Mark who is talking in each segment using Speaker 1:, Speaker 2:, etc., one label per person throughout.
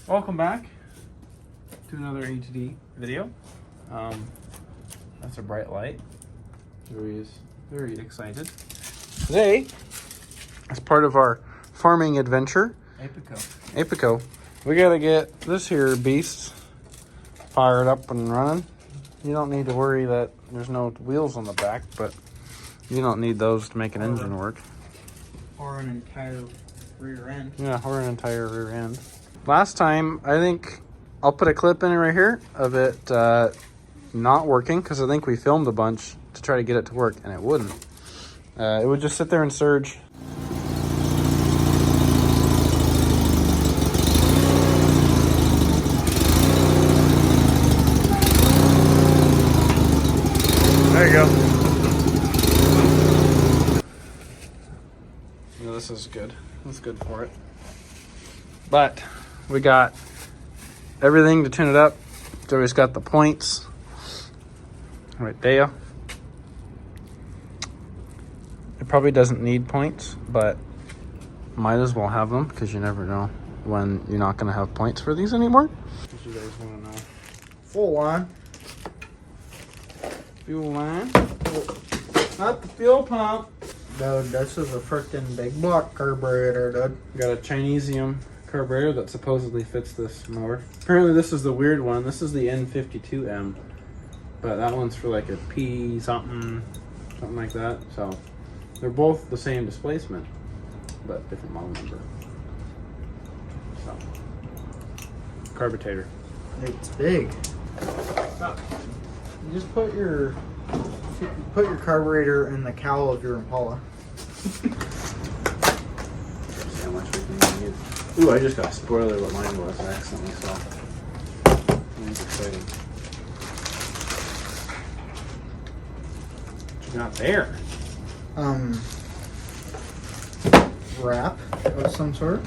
Speaker 1: Welcome back to another ATD video. That's a bright light. Joey is very excited. Today, as part of our farming adventure, Apico, we gotta get this here beast fired up and running. You don't need to worry that there's no wheels on the back, but you don't need those to make an engine work.
Speaker 2: Or an entire rear end.
Speaker 1: Yeah, or an entire rear end. Last time, I think I'll put a clip in it right here of it not working, because I think we filmed a bunch to try to get it to work, and it wouldn't. It would just sit there and surge. There you go. Yeah, this is good. That's good for it. But we got everything to tune it up. Joey's got the points right there. It probably doesn't need points, but might as well have them because you never know when you're not going to have points for these anymore. What you guys want to know?
Speaker 2: Full line.
Speaker 1: Fuel line. Not the fuel pump.
Speaker 2: Dude, this is a freaking big block carburetor, dude.
Speaker 1: Got a Chinesium carburetor that supposedly fits this mower. Apparently this is the weird one. This is the N52M, but that one's for like a P something like that. So they're both the same displacement, but different model number. So carburetor.
Speaker 2: It's big. You just put your carburetor in the cowl of your Impala.
Speaker 1: See how much we can get. Ooh, I just got a spoiler what mine was. I accidentally saw. That's exciting. What you got there?
Speaker 2: Wrap of some sort.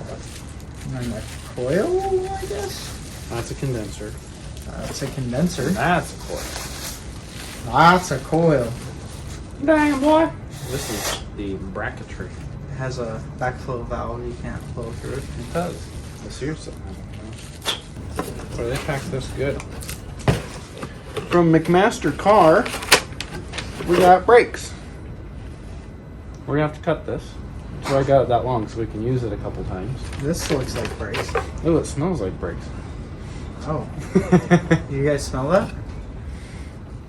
Speaker 2: And a coil, I guess?
Speaker 1: That's a condenser.
Speaker 2: That's a condenser.
Speaker 1: That's a coil.
Speaker 2: That's a coil.
Speaker 1: Dang, boy. This is the bracketry.
Speaker 2: It has a backflow valve. You can't flow through it.
Speaker 1: It does. The Sears. Boy, they packed this good. From McMaster Car, we got brakes. We're gonna have to cut this. So I got it that long so we can use it a couple times.
Speaker 2: This looks like brakes.
Speaker 1: Oh, it smells like brakes.
Speaker 2: Oh. You guys smell that?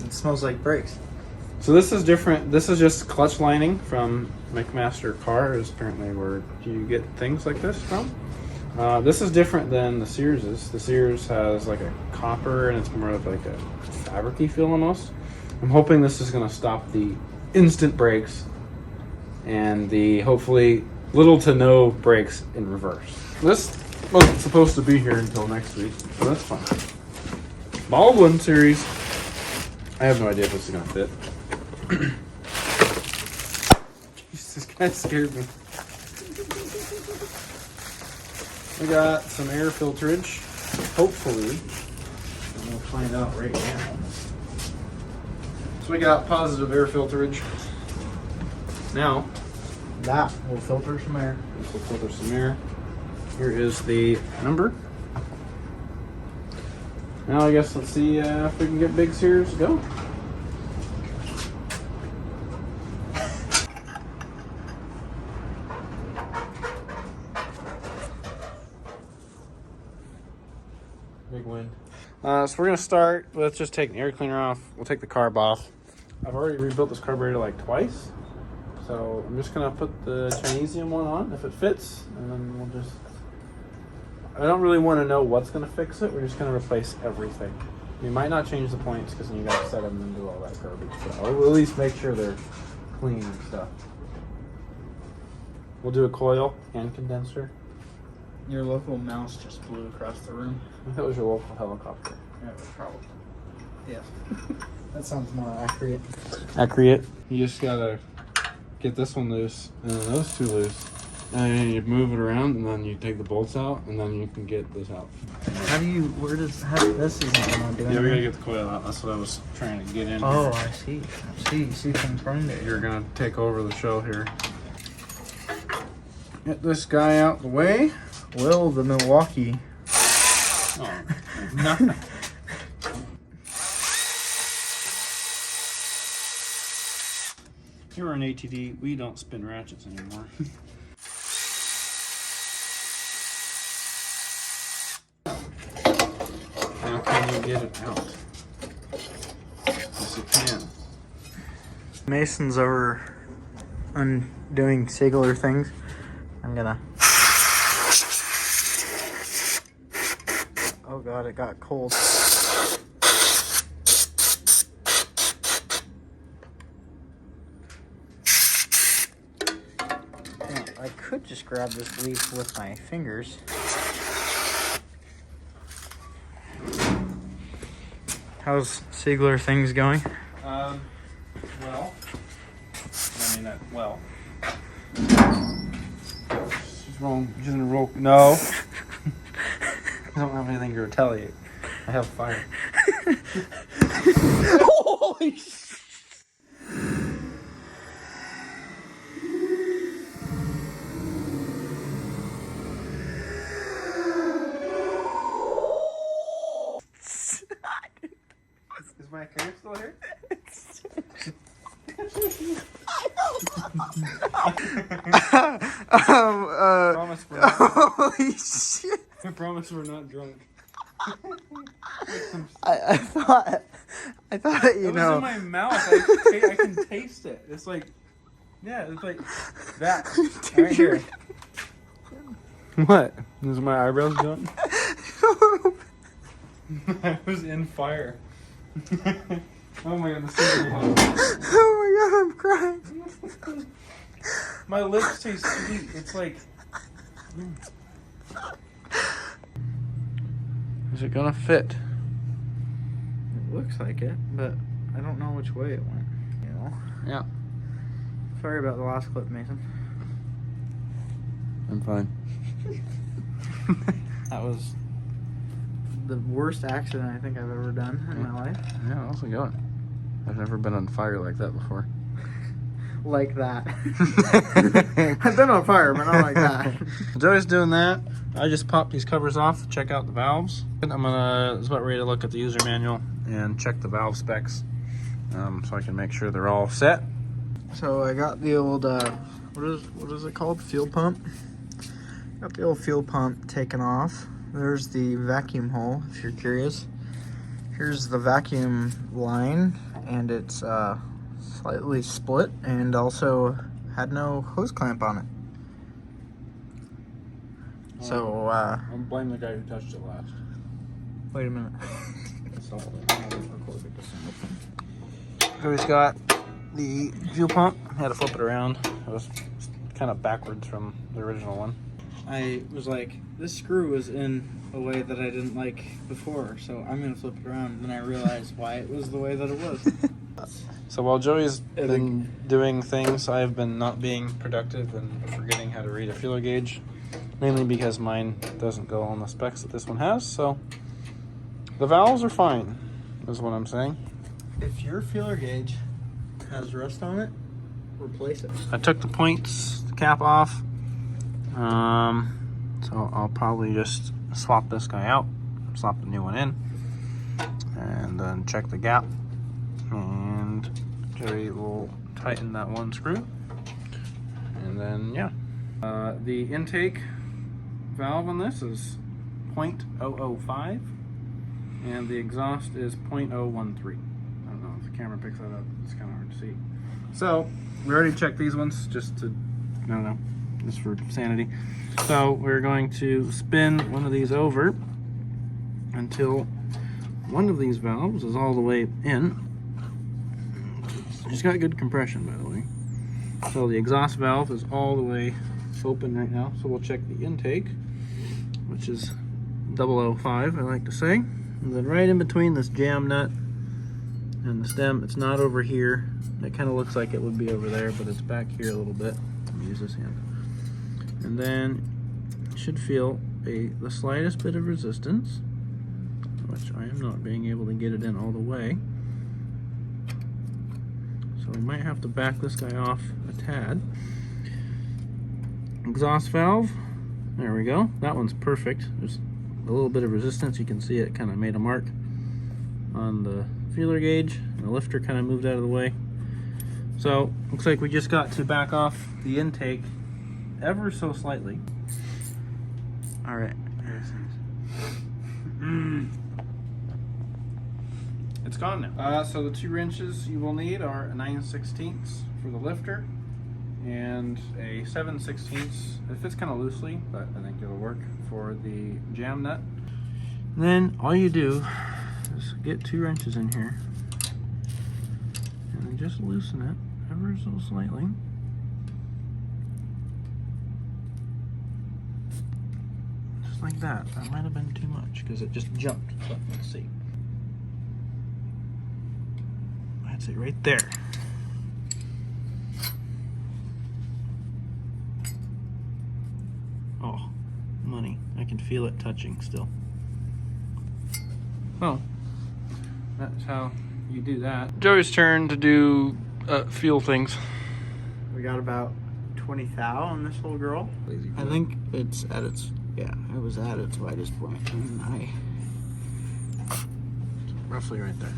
Speaker 2: It smells like brakes.
Speaker 1: So this is different. This is just clutch lining from McMaster Car is apparently where you get things like this from. This is different than the Sears's. The Sears has like a copper and it's more of like a fabric-y feel almost. I'm hoping this is going to stop the instant brakes and the hopefully little to no brakes in reverse. This wasn't supposed to be here until next week, so that's fine. Baldwin series. I have no idea if this is going to fit. Jeez, this guy scared me. We got some air filterage, hopefully. And we'll find out right now. So we got positive air filterage. Now,
Speaker 2: That will filter some air.
Speaker 1: this will filter some air. Here is the number. Now I guess let's see if we can get big Sears to go. Big wind. So we're gonna start with just taking the air cleaner off. We'll take the carb off. I've already rebuilt this carburetor like twice. So I'm just gonna put the Chinesium one on if it fits, and then we'll just, I don't really want to know what's gonna fix it. We're just gonna replace everything. We might not change the points because then you gotta set them and do all that garbage. So I'll at least make sure they're clean and stuff. We'll do a coil and condenser.
Speaker 2: Your local mouse just flew across the room.
Speaker 1: I thought it was your local helicopter.
Speaker 2: Yeah, probably. Yes. That sounds more accurate.
Speaker 1: Accurate. You just gotta get this one loose and then those two loose. And then you move it around and then you take the bolts out and then you can get this out.
Speaker 2: How do you, this isn't gonna do
Speaker 1: Yeah, we gotta
Speaker 2: anything.
Speaker 1: get the coil out. That's what I was trying to get in.
Speaker 2: Oh,
Speaker 1: here.
Speaker 2: I see. You see things running there.
Speaker 1: You're gonna take over the show here. Get this guy out the way.
Speaker 2: Will the Milwaukee
Speaker 1: Oh, nothing. Here in ATD, we don't spin ratchets anymore. How can you get it out? Yes, you can.
Speaker 2: Mason's over undoing Sigler things. I'm gonna. Oh god, it got cold. Now, I could just grab this leaf with my fingers. How's Sigler things going?
Speaker 1: Well, I mean that. Well, she's wrong. She's gonna roll. No, I don't have anything to retaliate. I have fire.
Speaker 2: Holy shit!
Speaker 1: Is my hair still here? Promise we're not,
Speaker 2: Holy shit!
Speaker 1: I promise we're not drunk.
Speaker 2: I thought
Speaker 1: It
Speaker 2: you
Speaker 1: was
Speaker 2: know.
Speaker 1: in my mouth. I can taste it. It's like, yeah, it's like that right here. What? Is my eyebrows done? I was in fire. Oh my god, this is really hot.
Speaker 2: Oh my god, I'm crying.
Speaker 1: My lips taste sweet. It's like. Is it gonna fit?
Speaker 2: It looks like it, but I don't know which way it went. You know.
Speaker 1: Yeah.
Speaker 2: Sorry about the last clip, Mason.
Speaker 1: I'm fine.
Speaker 2: That was the worst accident I think I've ever done in my life.
Speaker 1: Yeah, how's it going? I've never been on fire like that before.
Speaker 2: Like that. I've been on fire, but not like that.
Speaker 1: Joey's doing that. I just popped these covers off, check out the valves. And I'm about ready to look at the user manual and check the valve specs, so I can make sure they're all set.
Speaker 2: So I got the old what is it called? Fuel pump. Got the old fuel pump taken off. There's the vacuum hole, if you're curious. Here's the vacuum line, and it's slightly split, and also had no hose clamp on it. So
Speaker 1: I'll blame the guy who touched it last.
Speaker 2: wait a minute.
Speaker 1: So he's got the fuel pump. I had to flip it around. It was kind of backwards from the original one.
Speaker 2: I was like, this screw was in a way that I didn't like before, so I'm gonna flip it around. And then I realized why it was the way that it was.
Speaker 1: So while Joey's been doing things, I've been not being productive and forgetting how to read a feeler gauge. Mainly because mine doesn't go on the specs that this one has, so the valves are fine, is what I'm saying.
Speaker 2: If your feeler gauge has rust on it, replace it.
Speaker 1: I took the points cap off, so I'll probably just swap this guy out, swap the new one in, and then check the gap, and Joey will tighten that one screw, and then yeah. The intake valve on this is 0.005, and the exhaust is 0.013. I don't know if the camera picks that up. It's kind of hard to see. So we already checked these ones just to, I don't know, just for sanity. So we're going to spin one of these over until one of these valves is all the way in. It's got good compression, by the way. So the exhaust valve is all the way open right now. So we'll check the intake, which is 005, I like to say. And then right in between this jam nut and the stem, it's not over here. It kind of looks like it would be over there, but it's back here a little bit. Let me use this hand. And then you should feel the slightest bit of resistance, which I am not being able to get it in all the way. So we might have to back this guy off a tad. Exhaust valve, there we go. That one's perfect. There's a little bit of resistance. You can see it kind of made a mark on the feeler gauge, and the lifter kind of moved out of the way. So looks like we just got to back off the intake ever so slightly.
Speaker 2: All right.
Speaker 1: It's gone now. So the 2 wrenches you will need are a 9/16 for the lifter and a 7/16. It fits kind of loosely, but I think it'll work for the jam nut. And then all you do is get 2 wrenches in here and then just loosen it ever so slightly. Just like that. That might have been too much because it just jumped. So let's see. That's it right there. Oh, money. I can feel it touching still. Oh, that's how you do that. Joey's turn to do fuel things.
Speaker 2: We got about 20 thou on this little girl. I think it's at its, yeah, it was at its widest point.
Speaker 1: Roughly right there.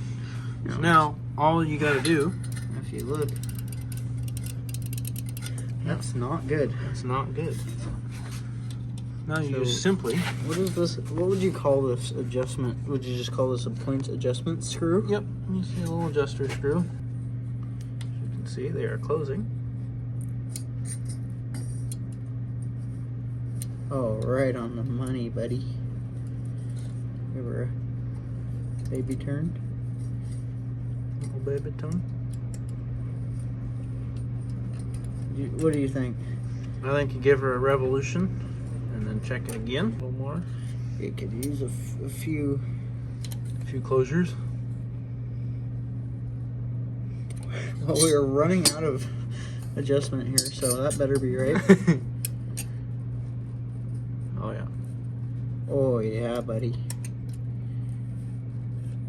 Speaker 1: So now, all you gotta do,
Speaker 2: if you look, that's not good.
Speaker 1: it's not good. Now you
Speaker 2: So-
Speaker 1: just simply,
Speaker 2: What is this? What would you call this adjustment? Would you just call this a point adjustment screw?
Speaker 1: yep, you see a little adjuster screw. As you can see, they are closing.
Speaker 2: Oh, right on the money, buddy. We were a baby turned.
Speaker 1: Little baby tongue.
Speaker 2: What do you think?
Speaker 1: I think you give her a revolution and then check it again. A little more.
Speaker 2: It could use a few.
Speaker 1: A few closures.
Speaker 2: Well, we are running out of adjustment here, so that better be right.
Speaker 1: Oh yeah.
Speaker 2: Oh yeah, buddy.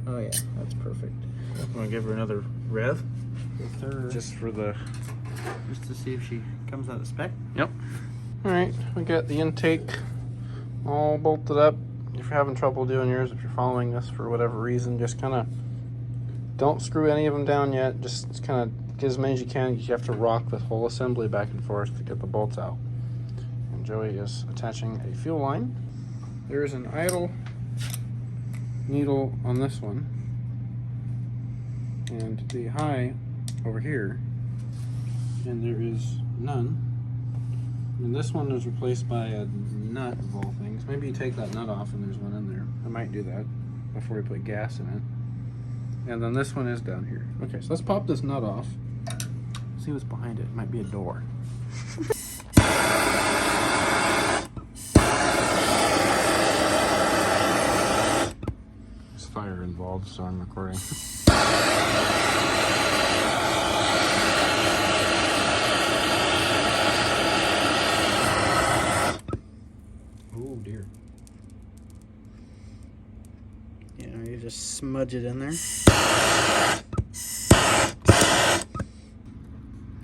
Speaker 2: Oh yeah, that's perfect.
Speaker 1: I'm gonna give her another rev. Just for the.
Speaker 2: Just to see if she comes out of spec.
Speaker 1: Yep. All right, we got the intake all bolted up. If you're having trouble doing yours, if you're following this for whatever reason, just kind of don't screw any of them down yet. Just kind of get as many as you can. You have to rock the whole assembly back and forth to get the bolts out. And Joey is attaching a fuel line. There is an idle needle on this one, and the high over here, and there is none. And this one is replaced by a nut of all things. Maybe you take that nut off and there's one in there. I might do that before we put gas in it. And then this one is down here. Okay, so let's pop this nut off. See what's behind it. It might be a door. There's fire involved, so I'm recording. Oh dear.
Speaker 2: You know, you just smudge it in there. Does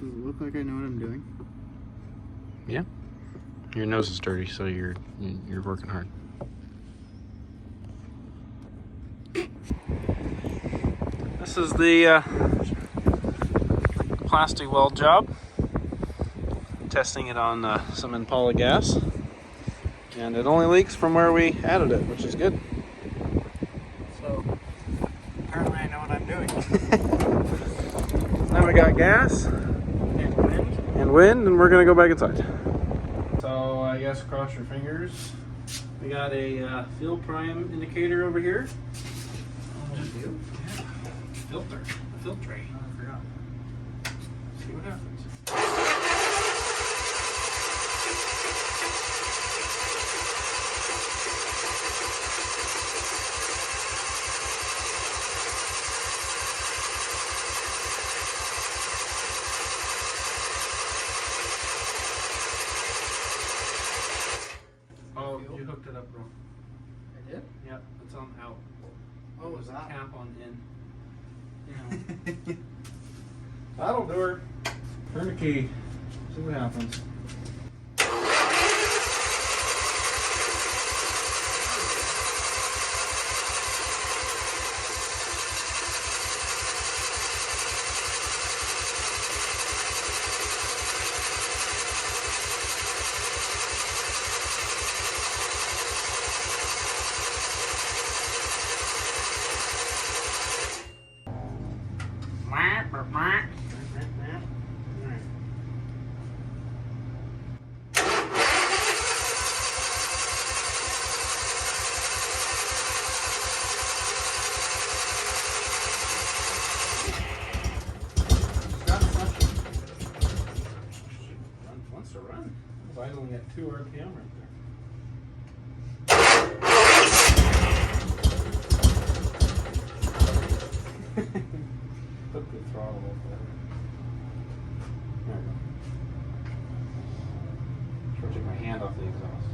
Speaker 2: it look like I know what I'm doing?
Speaker 1: Yeah. Your nose is dirty, so you're working hard. This is the plastic weld job. Testing it on some Impala gas. And it only leaks from where we added it, which is good.
Speaker 2: So, apparently I know what I'm doing.
Speaker 1: Now we got gas and wind, and we're gonna go back inside. So I guess cross your fingers. We got a fuel prime indicator over here. Filter. A filtre.
Speaker 2: I forgot.
Speaker 1: See what happens. Oh, you hooked it up wrong.
Speaker 2: I did?
Speaker 1: Yep, it's on out.
Speaker 2: Oh,
Speaker 1: There's
Speaker 2: was
Speaker 1: a
Speaker 2: that?
Speaker 1: cap on in. That'll do her. Turn the key. See what happens. at 2 RPM right there. Put the throttle up there. There we go. Try to take my hand off the exhaust.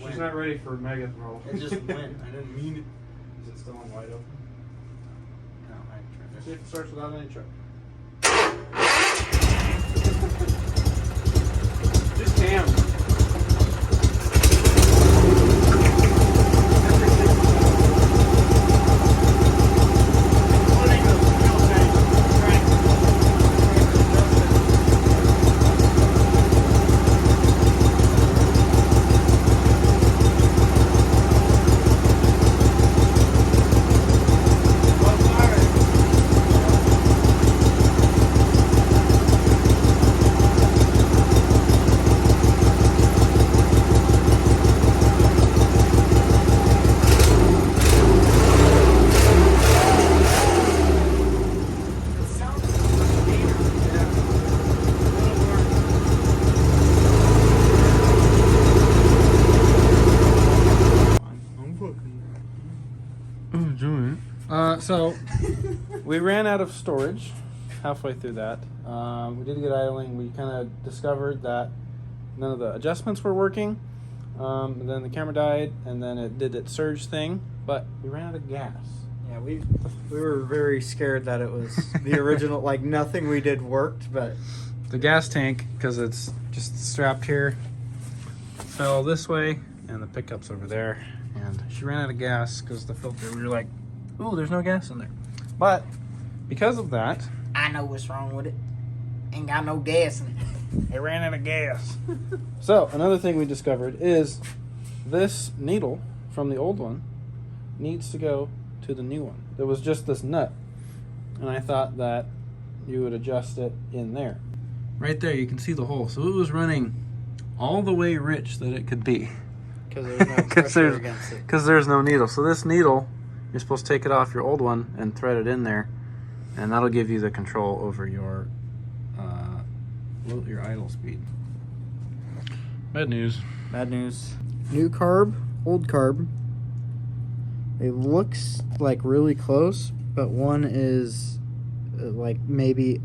Speaker 1: She's not ready for mega throttle.
Speaker 2: It just went. I didn't mean it.
Speaker 1: Is it still on wide open?
Speaker 2: No, I tried.
Speaker 1: See if it starts without any choke. Just cam. So we ran out of storage halfway through that. We did get idling. We kind of discovered that none of the adjustments were working. And then the camera died, and then it did its surge thing. But we ran out of gas.
Speaker 2: Yeah, we were very scared that it was the original. Like nothing we did worked, but
Speaker 1: The gas tank, because it's just strapped here, fell this way, and the pickup's over there. And she ran out of gas because the filter. We were like, ooh, there's no gas in there. But because of that,
Speaker 2: I know what's wrong with it. Ain't got no gas in it.
Speaker 1: it ran out of gas. So another thing we discovered is this needle from the old one needs to go to the new one. There was just this nut, and I thought that you would adjust it in there. Right there, you can see the hole. So it was running all the way rich that it could be.
Speaker 2: Because there's no pressure against it.
Speaker 1: Because there's no needle. So this needle, you're supposed to take it off your old one and thread it in there, and that'll give you the control over your idle speed. Bad news.
Speaker 2: Bad news. New carb, old carb. It looks like really close, but one is like maybe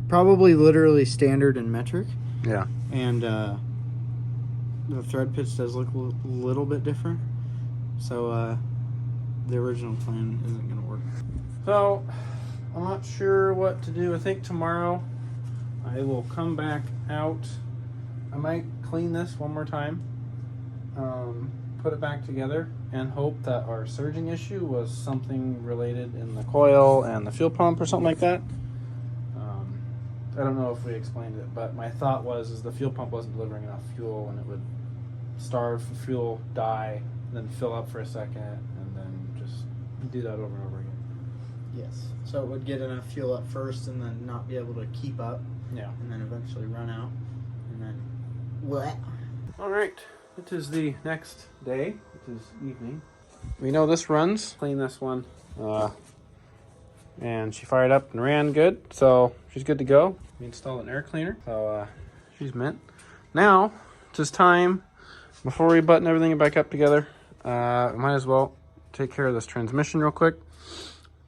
Speaker 2: probably literally standard and metric.
Speaker 1: Yeah.
Speaker 2: And the thread pitch does look a little bit different. So the original plan isn't going to work.
Speaker 1: So I'm not sure what to do. I think tomorrow I will come back out. I might clean this one more time, put it back together, and hope that our surging issue was something related in the coil and the fuel pump or something like that. I don't know if we explained it, but my thought was the fuel pump wasn't delivering enough fuel, and it would starve for fuel, die, then fill up for a second, and then just do that over and over again.
Speaker 2: Yes. So it would get enough fuel up first and then not be able to keep up.
Speaker 1: Yeah.
Speaker 2: And then eventually run out. And then what?
Speaker 1: All right. It is the next day. It is evening. We know this runs. Clean this one. And she fired up and ran good. So she's good to go. We installed an air cleaner. So she's mint. Now, it's just time, before we button everything back up together, might as well take care of this transmission real quick.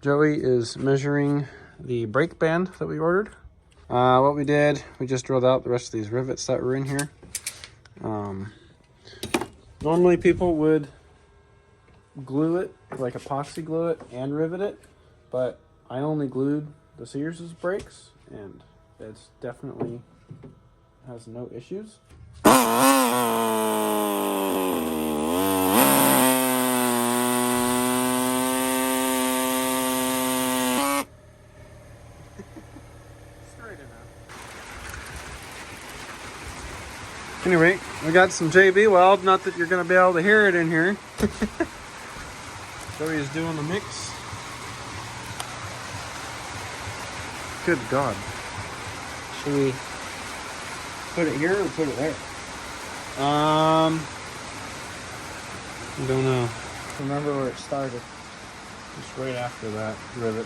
Speaker 1: Joey is measuring the brake band that we ordered. What we did, we just drilled out the rest of these rivets that were in here. Normally people would glue it, like epoxy glue it and rivet it, but I only glued the Sears brakes, and it's definitely has no issues. Anyway, we got some JB weld. Not that you're going to be able to hear it in here. Joey's doing the mix. Good God.
Speaker 2: Should we put it here or put it there?
Speaker 1: I don't know.
Speaker 2: Remember where it started.
Speaker 1: Just right after that rivet.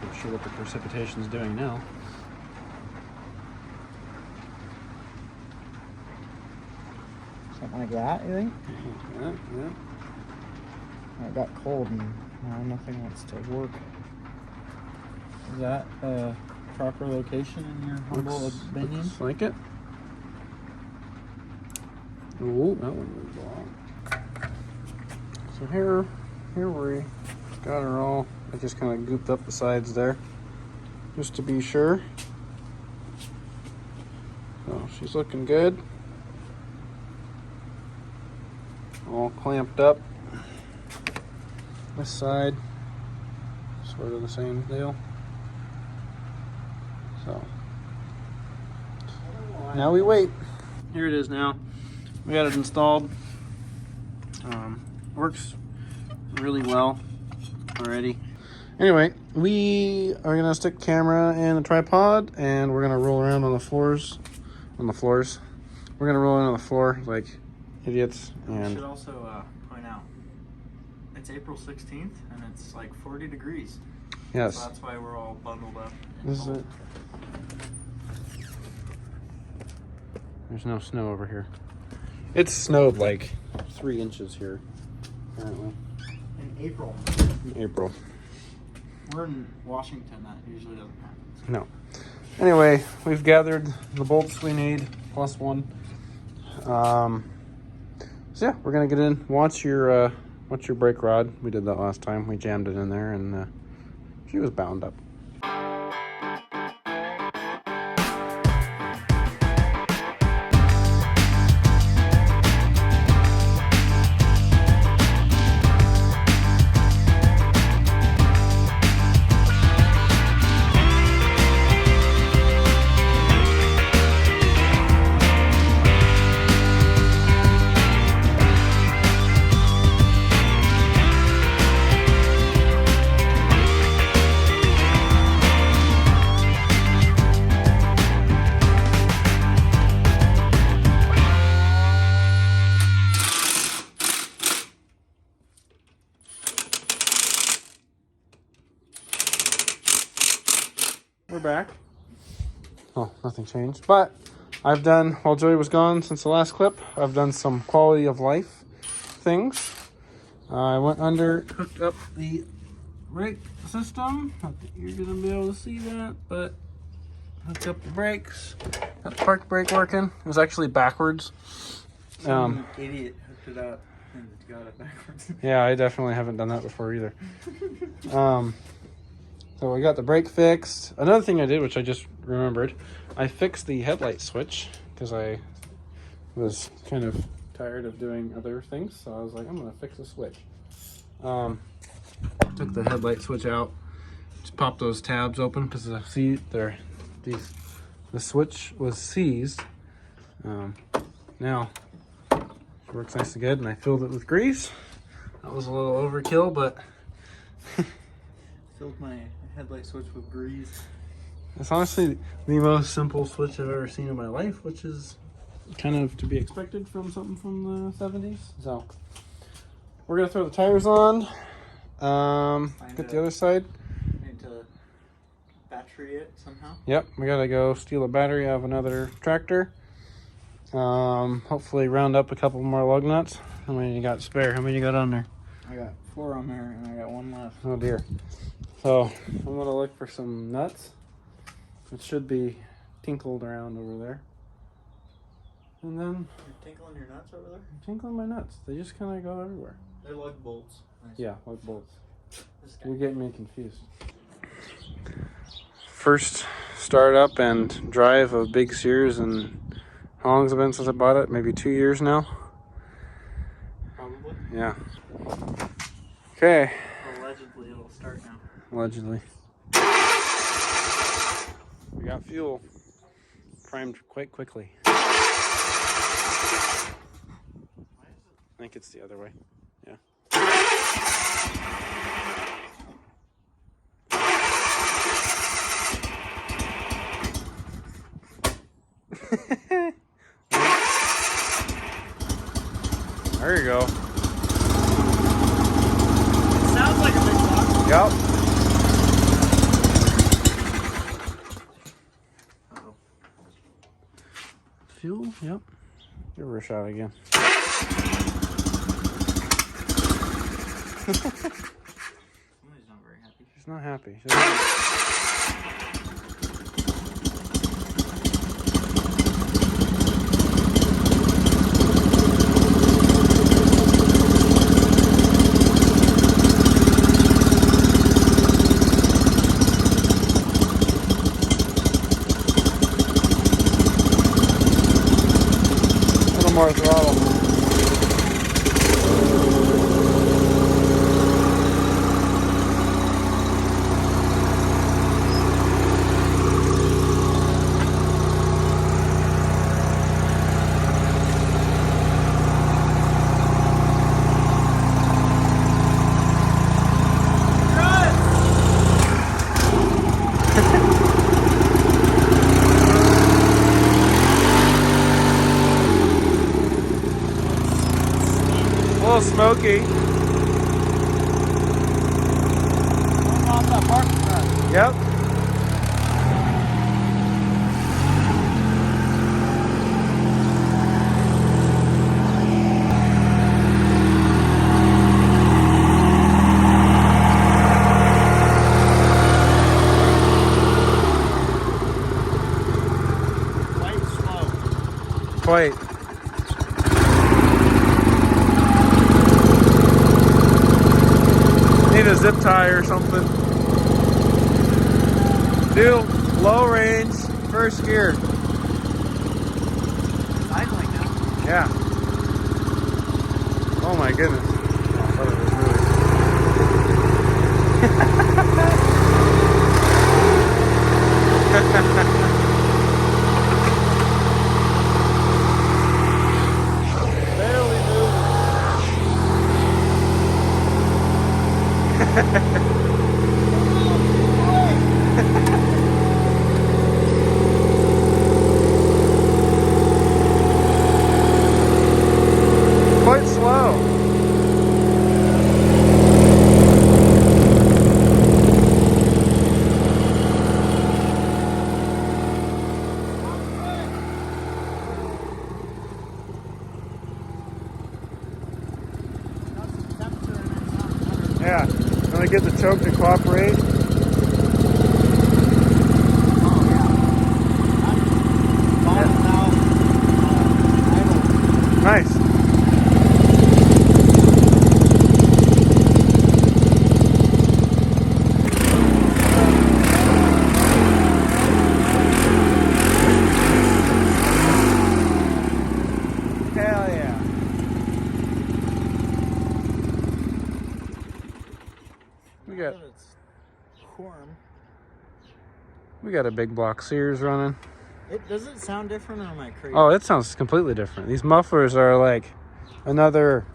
Speaker 1: Not sure what the precipitation's doing now.
Speaker 2: Something like that, you think?
Speaker 1: Yeah, yeah.
Speaker 2: It got cold and now nothing wants to work. Is that a proper location in your humble opinion?
Speaker 1: Looks like it. Oh, that one was long. So here we got her all. I just kind of gooped up the sides there, just to be sure. So she's looking good. All clamped up. This side, sort of the same deal. So now we wait. Here it is now. We got it installed. Works really well already. Anyway, we are gonna stick the camera and the tripod, and we're gonna roll around on the floors. We're gonna roll around on the floor like idiots.
Speaker 2: We
Speaker 1: And
Speaker 2: should also point out it's April 16th and it's like 40 degrees.
Speaker 1: yes,
Speaker 2: So that's why we're all bundled up.
Speaker 1: this is it. There's no snow over here. It's snowed like 3 inches here, apparently.
Speaker 2: In April.
Speaker 1: In April.
Speaker 2: We're in Washington, that usually doesn't happen.
Speaker 1: No. Anyway, we've gathered the bolts we need, plus one. So yeah, we're gonna get in. Watch your brake rod. We did that last time. We jammed it in there, and she was bound up. We're back. Oh, nothing changed. But I've done, while Joey was gone since the last clip, I've done some quality of life things. I went under, hooked up the brake system. Not that you're going to be able to see that, but hooked up the brakes. Got the park brake working. It was actually backwards.
Speaker 2: Some idiot hooked it up and got it backwards.
Speaker 1: Yeah, I definitely haven't done that before either. So we got the brake fixed. Another thing I did, which I just remembered, I fixed the headlight switch because I was kind of tired of doing other things. So I was like, I'm gonna fix the switch. Took the headlight switch out, just popped those tabs open because the switch was seized. Now it works nice and good, and I filled it with grease. That was a little overkill, but
Speaker 2: Filled my headlight switch with grease.
Speaker 1: it's honestly the most simple switch I've ever seen in my life, which is kind of to be expected from something from the 70s. So we're gonna throw the tires on. Get the other side.
Speaker 2: Need to battery it somehow.
Speaker 1: Yep, we gotta go steal a battery out of another tractor. Hopefully round up a couple more lug nuts. How many you got spare? How many you got on there?
Speaker 2: I got 4 on there and I got 1 left.
Speaker 1: Oh dear. So I'm gonna look for some nuts. It should be tinkled around over there. And then
Speaker 2: You're tinkling your nuts over there?
Speaker 1: I'm tinkling my nuts. They just kind of go everywhere.
Speaker 2: They're like bolts. Nice.
Speaker 1: Yeah, like bolts.
Speaker 2: You're
Speaker 1: You're getting me confused. First start up and drive of big Sears, and how long has it been since I bought it? Maybe 2 years now?
Speaker 2: Probably.
Speaker 1: Yeah. Okay.
Speaker 2: Allegedly it'll start now.
Speaker 1: Allegedly. We got fuel. Primed quite quickly. I think it's the other way. Yeah. There you go.
Speaker 2: It sounds like a big box.
Speaker 1: Yep.
Speaker 2: Uh-oh.
Speaker 1: Fuel? Yep. Give her a shot again.
Speaker 2: Somebody's not very happy.
Speaker 1: She's not happy. A little more throttle. A little smoky.
Speaker 2: Off that parking garage.
Speaker 1: Yep.
Speaker 2: Quite slow.
Speaker 1: Quite. Need a zip tie or something. Do low range, first gear.
Speaker 2: Idling now.
Speaker 1: Yeah. Oh my goodness. Oh, I thought it was barely quite slow. Yeah, when I get the choke to cooperate. Nice. Hell yeah. We got a big block Sears running.
Speaker 2: Does it sound different, or am I crazy?
Speaker 1: Oh, it sounds completely different. These mufflers are like another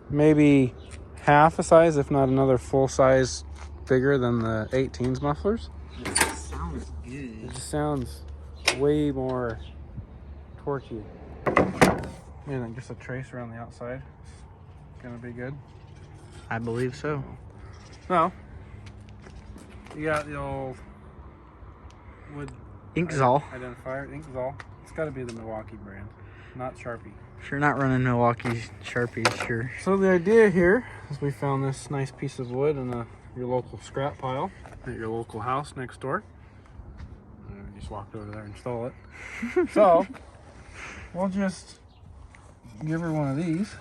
Speaker 1: maybe half a size, if not another full size bigger than the 18's mufflers.
Speaker 2: It sounds good.
Speaker 1: It just sounds way more torquey. And just a trace around the outside. It's gonna be good.
Speaker 2: I believe so.
Speaker 1: Well, you got the old wood
Speaker 2: Inkzall.
Speaker 1: identifier, Inkzall. It's got to be the Milwaukee brand, not Sharpie.
Speaker 2: If you're not running Milwaukee Sharpies, sure.
Speaker 1: So the idea here is we found this nice piece of wood in your local scrap pile at your local house next door. We just walked over there and stole it. So we'll just give her one of these.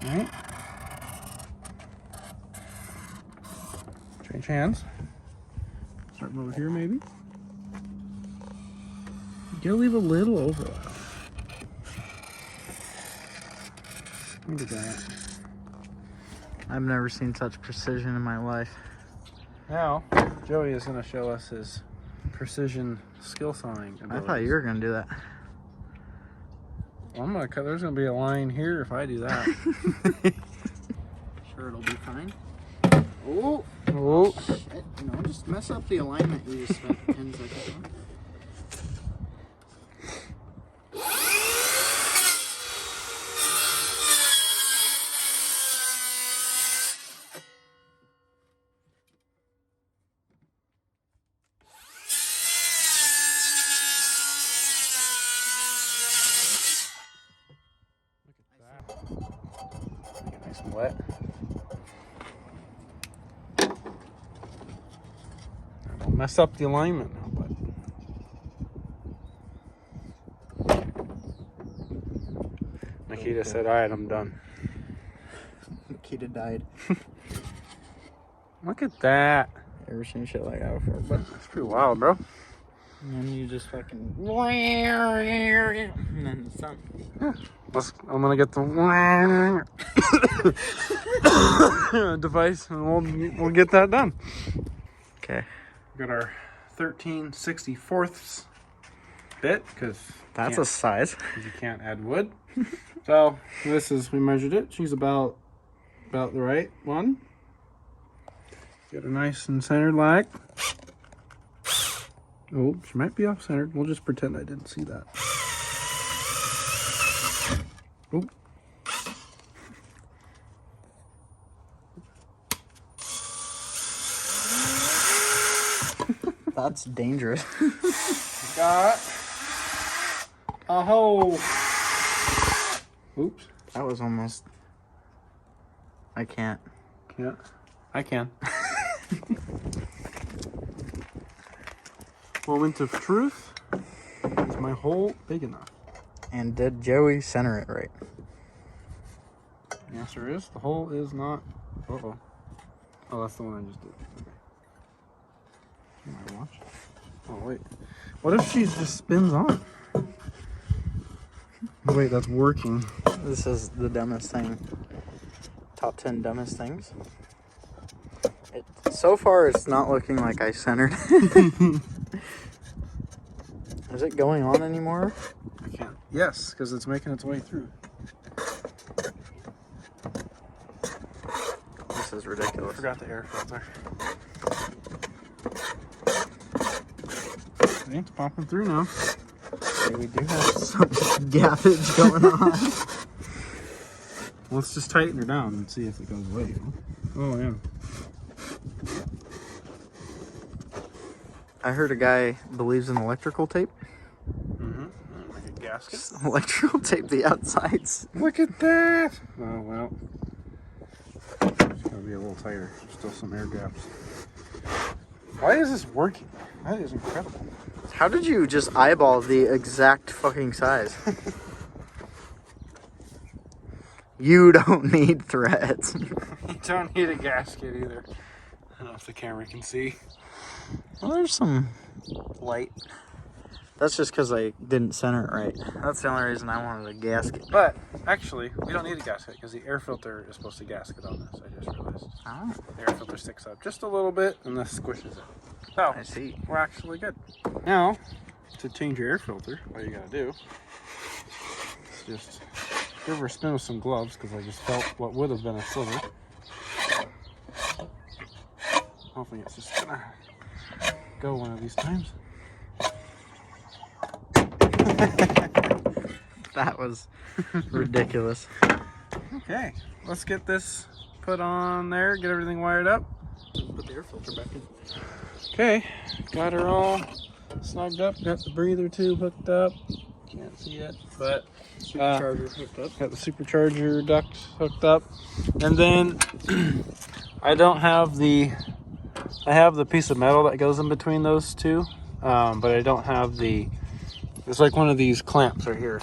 Speaker 1: All right. Change hands. Start over here, maybe. You gotta leave a little overlap. Look at that.
Speaker 2: I've never seen such precision in my life.
Speaker 1: Now, Joey is going to show us his precision skill sawing abilities.
Speaker 2: I thought you were going to do that.
Speaker 1: Well, I'm going to cut. There's going to be a line here if I do that.
Speaker 2: Sure, it'll be fine. Oh,
Speaker 1: Oh,
Speaker 2: shit. No, just mess up the alignment you spent 10 seconds on.
Speaker 1: make it nice and wet. Don't mess up the alignment now, bud. Nikita said, all right, I'm done.
Speaker 2: Nikita died.
Speaker 1: Look at that.
Speaker 2: Ever seen shit like that before? But
Speaker 1: That's pretty wild, bro.
Speaker 2: and then you just fucking and then the sun.
Speaker 1: I'm gonna get the device and we'll get that done.
Speaker 2: Okay.
Speaker 1: Got our 13/64 bit because
Speaker 2: That's a size.
Speaker 1: you can't add wood. So this is, we measured it. She's about the right one. Get her nice and centered like. Oh, she might be off centered. We'll just pretend I didn't see that. Oh.
Speaker 2: That's dangerous.
Speaker 1: Got a hole. Oops.
Speaker 2: That was almost. I can't.
Speaker 1: Yeah, I can. Moment of truth. Is my hole big enough?
Speaker 2: And did Joey center it right?
Speaker 1: The answer is the hole is not. Uh-oh. Oh, that's the one I just did. Okay. My watch. Oh, wait. What if she just spins on? Wait, that's working.
Speaker 2: This is the dumbest thing. Top 10 dumbest things. So far, it's not looking like I centered. Is it going on anymore?
Speaker 1: I can't. Yes, because it's making its way through.
Speaker 2: This is
Speaker 1: I
Speaker 2: ridiculous.
Speaker 1: forgot the air filter. See, it's popping through now.
Speaker 2: Okay, we do have some gappage going on.
Speaker 1: Let's just tighten her down and see if it goes away. Oh, yeah.
Speaker 2: I heard a guy believes in electrical tape.
Speaker 1: Mm-hmm. Like a gasket.
Speaker 2: Just electrical tape the outsides.
Speaker 1: Look at that! Oh, well. It's gotta be a little tighter. There's still some air gaps. Why is this working? That is incredible.
Speaker 2: How did you just eyeball the exact fucking size? You don't need threads.
Speaker 1: You don't need a gasket either. I don't know if the camera can see.
Speaker 2: Well, there's some light. That's just because I didn't center it right. That's the only reason I wanted a gasket.
Speaker 1: But actually, we don't need a gasket because the air filter is supposed to gasket on this. I just realized.
Speaker 2: Oh,
Speaker 1: The air filter sticks up just a little bit and this squishes it. So,
Speaker 2: I see.
Speaker 1: we're actually good. Now, to change your air filter, all you gotta do is just give her a spin with some gloves because I just felt what would have been a sliver. Hopefully it's just gonna go one of these times.
Speaker 2: That was ridiculous.
Speaker 1: Okay, let's get this put on there, get everything wired up.
Speaker 2: Put the air filter back in.
Speaker 1: Okay, got her all snugged up, got the breather tube hooked up. Can't see it, but
Speaker 2: Supercharger hooked up.
Speaker 1: got the supercharger ducts hooked up. And then I have the piece of metal that goes in between those two, but I don't have the It's like one of these clamps right here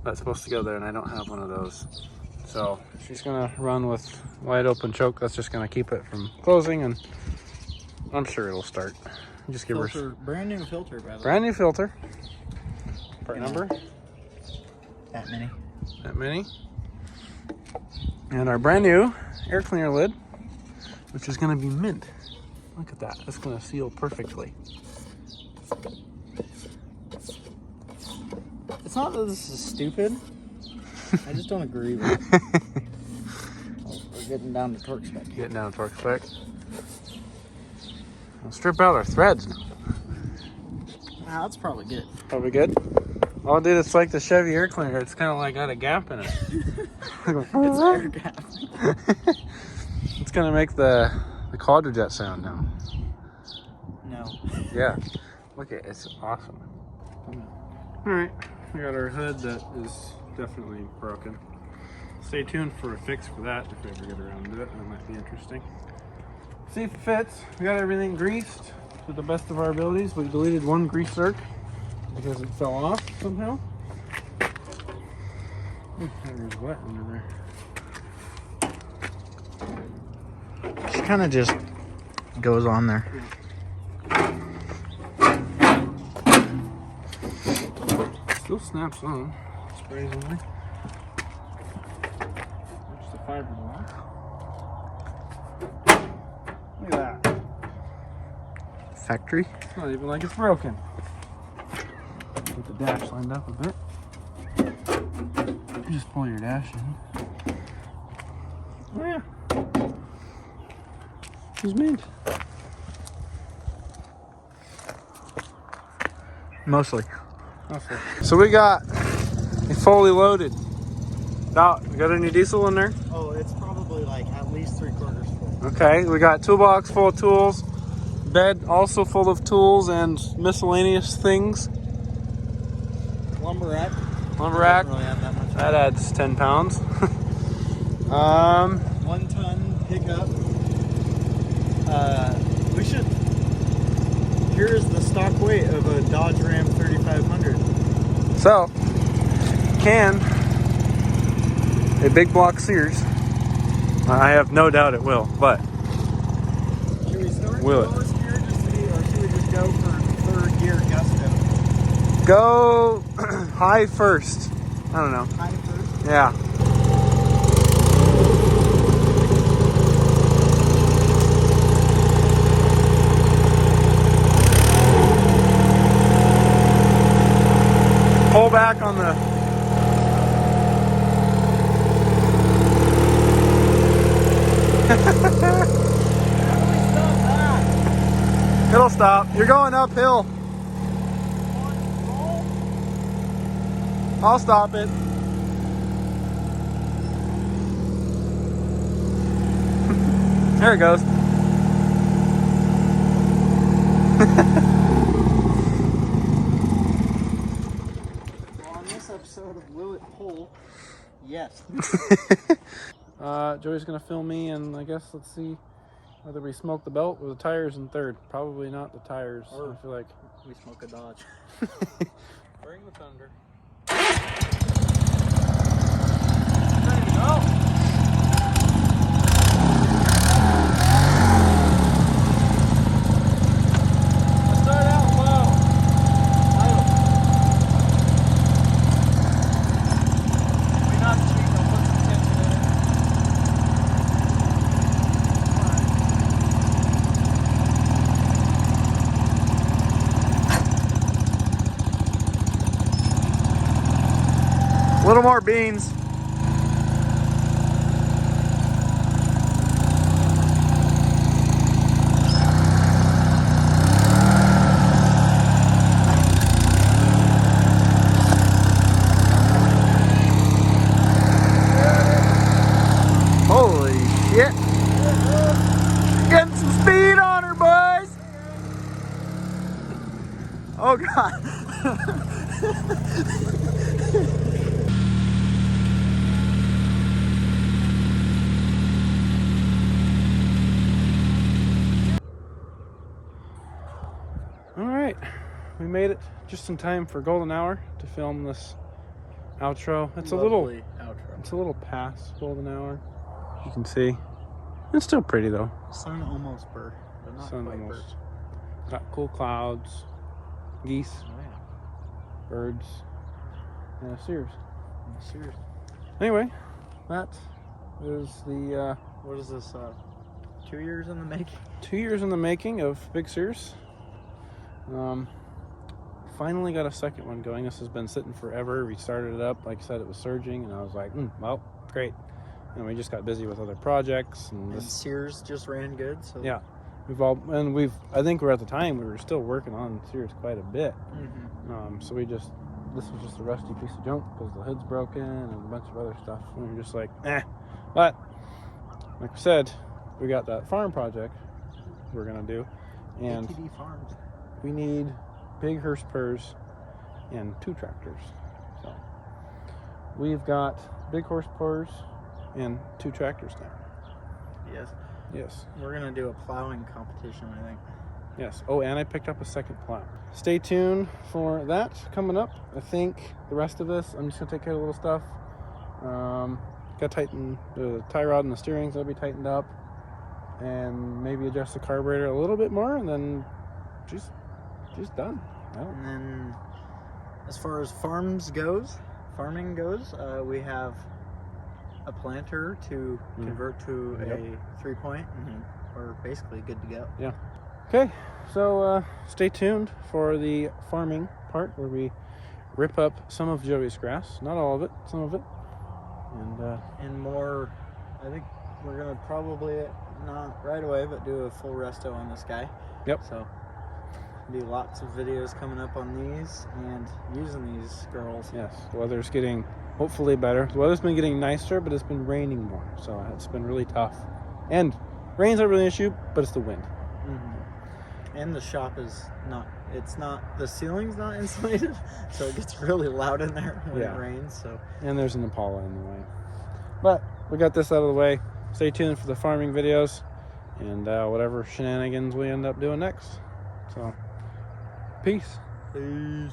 Speaker 1: that's supposed to go there, and I don't have one of those. So she's gonna run with wide open choke. That's just gonna keep it from closing, and I'm sure it'll start. Just give
Speaker 2: Filter,
Speaker 1: her
Speaker 2: brand new filter, by the way.
Speaker 1: brand new filter. Part number.
Speaker 2: That many.
Speaker 1: That many. And our brand new air cleaner lid, which is gonna be mint. Look at that. That's gonna seal perfectly.
Speaker 2: It's not that this is stupid. I just don't agree with it. We're getting down to torque spec.
Speaker 1: Getting down to torque spec. We'll strip out our threads now.
Speaker 2: Wow, that's probably good.
Speaker 1: Probably good. Oh, dude, it's like the Chevy air cleaner. It's kind of like got a gap in it.
Speaker 2: It's air gap.
Speaker 1: It's gonna make the quadrajet sound now.
Speaker 2: No.
Speaker 1: Yeah. Look at it. It's awesome. All right, we got our hood that is definitely broken. Stay tuned for a fix for that if we ever get around to it. That might be interesting. See if it fits. We got everything greased to the best of our abilities. We deleted one grease zerk because it fell off somehow. There's wet under there.
Speaker 2: She kind of just goes on there.
Speaker 1: Still snaps on, surprisingly. There's the fiber block. Look at that.
Speaker 2: Factory.
Speaker 1: It's not even like it's broken. Get the dash lined up a bit. You just pull your dash in. Oh yeah. She's mint.
Speaker 2: Mostly.
Speaker 1: Okay. So we got a fully loaded. Doc, we got any diesel in there?
Speaker 2: Oh, it's probably like at least 3/4 full.
Speaker 1: Okay, we got toolbox full of tools, bed also full of tools and miscellaneous things.
Speaker 2: Lumber rack.
Speaker 1: Lumber rack.
Speaker 2: Really have that much.
Speaker 1: That adds 10 pounds.
Speaker 2: 1 ton pickup. We should. Here's the stock weight of a Dodge Ram 3500.
Speaker 1: So, can a big block Sears? I have no doubt it will, but
Speaker 2: Should we start
Speaker 1: will
Speaker 2: the lowest gear just to be, or should we just go for 3rd gear gusto?
Speaker 1: go high first. I don't know.
Speaker 2: High first.
Speaker 1: Yeah. Pull back on the. It'll stop. You're going uphill. I'll stop it. There it goes.
Speaker 2: On this episode of Will It Pull, yes.
Speaker 1: Joey's gonna film me, and I guess let's see whether we smoke the belt or the tires in 3rd. Probably not the tires.
Speaker 2: Or
Speaker 1: I feel like
Speaker 2: we smoke a Dodge.
Speaker 1: bring the thunder. Ready to go. Let's start out low. We not cheat. I'll put some tension in it.
Speaker 2: A little more beans. Holy shit. Getting some speed on her, boys. Oh, God.
Speaker 1: All right, we made it just in time for golden hour to film this outro. It's
Speaker 2: Lovely
Speaker 1: a little past golden hour, as you can see. It's still pretty though.
Speaker 2: Sun almost burst, but not
Speaker 1: Sun
Speaker 2: quite
Speaker 1: almost. Got cool clouds, geese,
Speaker 2: Oh yeah.
Speaker 1: birds, and a Sears.
Speaker 2: Sears.
Speaker 1: Anyway, that is the
Speaker 2: What is this? 2 years in the making.
Speaker 1: 2 years in the making of Big Sears. Finally got a second one going. This has been sitting forever. We started it up, like I said, it was surging, and I was like, well, great. And we just got busy with other projects, and
Speaker 2: And Sears just ran good, so
Speaker 1: yeah, I think we're at the time we were still working on Sears quite a bit. So this was just a rusty piece of junk because the hood's broken and a bunch of other stuff. And we were just like, But like I said, we got that farm project we're gonna do, and
Speaker 2: ATD Farms.
Speaker 1: we need big hearse purrs and 2 tractors. So we've got big horse purrs and 2 tractors now. Yes.
Speaker 2: We're gonna do a plowing competition, I think.
Speaker 1: Yes. Oh, and I picked up a second plow. Stay tuned for that coming up. I think the rest of this, I'm just gonna take care of the little stuff. Got to tighten the tie rod and the steerings. That'll be tightened up, and maybe adjust the carburetor a little bit more, and then just done.
Speaker 2: And then, as far as farming goes, we have a planter to convert to a 3-point, and we're basically good to go.
Speaker 1: Yeah. Okay, so stay tuned for the farming part where we rip up some of Joey's grass. Not all of it, some of it.
Speaker 2: And more, I think we're gonna probably, not right away, but do a full resto on this guy.
Speaker 1: Yep.
Speaker 2: So, be lots of videos coming up on these and using these girls.
Speaker 1: Yes, the weather's getting hopefully better. The weather's been getting nicer, but it's been raining more, so it's been really tough. And rain's not really an issue, but it's the wind.
Speaker 2: And the shop is the ceiling's not insulated, so it gets really loud in there when it rains. So,
Speaker 1: and there's an Impala in the way. But we got this out of the way. Stay tuned for the farming videos and whatever shenanigans we end up doing next. So, peace.
Speaker 2: peace.